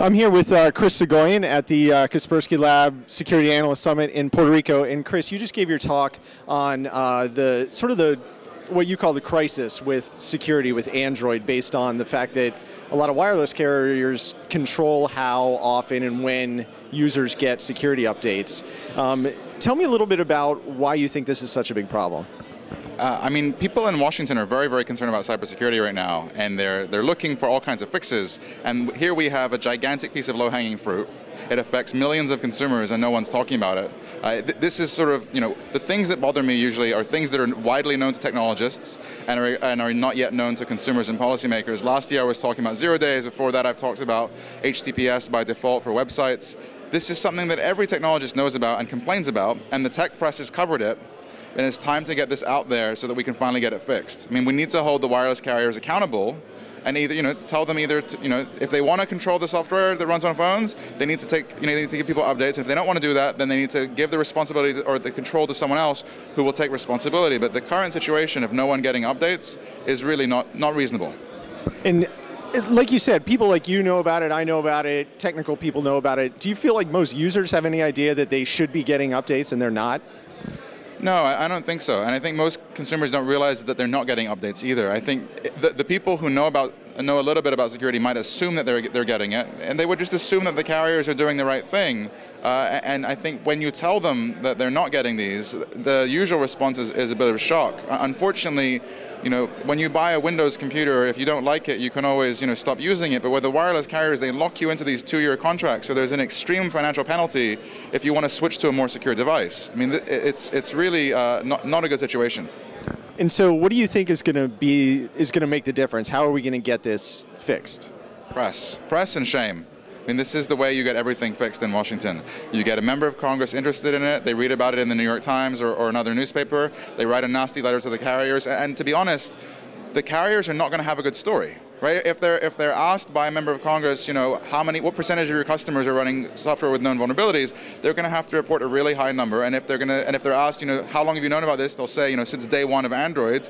I'm here with Chris Soghoian at the Kaspersky Lab Security Analyst Summit in Puerto Rico. And Chris, you just gave your talk on what you call the crisis with security with Android, based on the fact that a lot of wireless carriers control how often and when users get security updates. Tell me a little bit about why you think this is such a big problem. I mean, people in Washington are very, very concerned about cybersecurity right now, and they're looking for all kinds of fixes. And here we have a gigantic piece of low-hanging fruit. It affects millions of consumers, and no one's talking about it. This is sort of, the things that bother me usually are things that are widely known to technologists and are not yet known to consumers and policymakers. Last year I was talking about 0 days. Before that I've talked about HTTPS by default for websites. This is something that every technologist knows about and complains about, and the tech press has covered it. And it's time to get this out there so that we can finally get it fixed. I mean, we need to hold the wireless carriers accountable, and either, tell them if they want to control the software that runs on phones, they need to they need to give people updates. And if they don't want to do that, then they need to give the responsibility or the control to someone else who will take responsibility. But the current situation of no one getting updates is really not reasonable. And like you said, people like you know about it, I know about it, technical people know about it. Do you feel like most users have any idea that they should be getting updates and they're not? No, I don't think so. And I think most consumers don't realize that they're not getting updates either. I think the people who know a little bit about security might assume that they're getting it, and they would just assume that the carriers are doing the right thing. And I think when you tell them that they're not getting these, the usual response is a bit of a shock. Unfortunately, when you buy a Windows computer, if you don't like it, you can always, stop using it. But with the wireless carriers, they lock you into these 2-year contracts, so there's an extreme financial penalty if you want to switch to a more secure device. I mean, it's really not a good situation. And so, what do you think is going to make the difference? How are we going to get this fixed? Press and shame. I mean, this is the way you get everything fixed in Washington. You get a member of Congress interested in it, they read about it in the New York Times or another newspaper, they write a nasty letter to the carriers, and to be honest, the carriers are not going to have a good story, right? If they're asked by a member of Congress, what percentage of your customers are running software with known vulnerabilities, they're going to have to report a really high number. And if they're asked, how long have you known about this, they'll say, since day one of Android.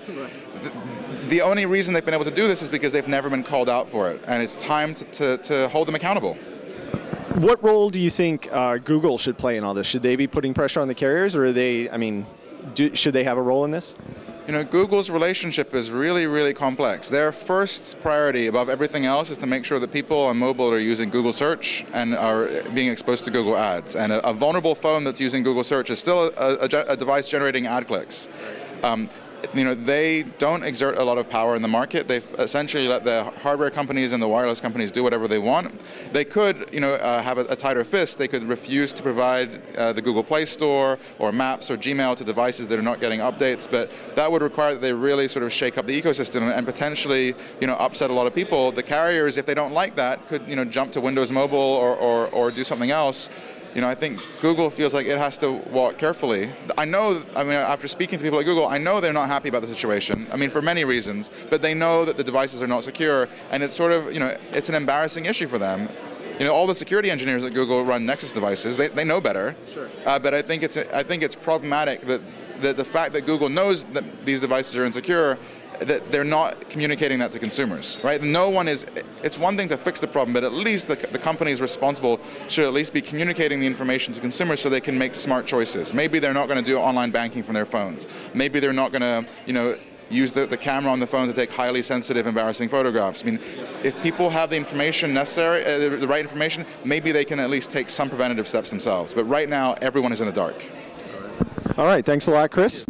The only reason they've been able to do this is because they've never been called out for it, and it's time to hold them accountable. What role do you think Google should play in all this? Should they be putting pressure on the carriers, or should they have a role in this? Google's relationship is really, really complex. Their first priority above everything else is to make sure that people on mobile are using Google Search and are being exposed to Google Ads. And a vulnerable phone that's using Google Search is still a device generating ad clicks. They don't exert a lot of power in the market. They've essentially let the hardware companies and the wireless companies do whatever they want. They could, have a tighter fist. They could refuse to provide the Google Play Store or Maps or Gmail to devices that are not getting updates. But that would require that they really sort of shake up the ecosystem and potentially, upset a lot of people. The carriers, if they don't like that, could, jump to Windows Mobile or do something else. I think Google feels like it has to walk carefully. After speaking to people at Google, I know they're not happy about the situation. For many reasons, but they know that the devices are not secure, and it's sort of, it's an embarrassing issue for them. All the security engineers at Google run Nexus devices. They know better. Sure. But I think it's problematic that the fact that Google knows that these devices are insecure, that they're not communicating that to consumers, right? It's one thing to fix the problem, but at least the companies responsible should at least be communicating the information to consumers so they can make smart choices. Maybe they're not going to do online banking from their phones. Maybe they're not going to, use the camera on the phone to take highly sensitive, embarrassing photographs. If people have the information necessary, the right information, maybe they can at least take some preventative steps themselves. But right now, everyone is in the dark. All right, thanks a lot, Chris.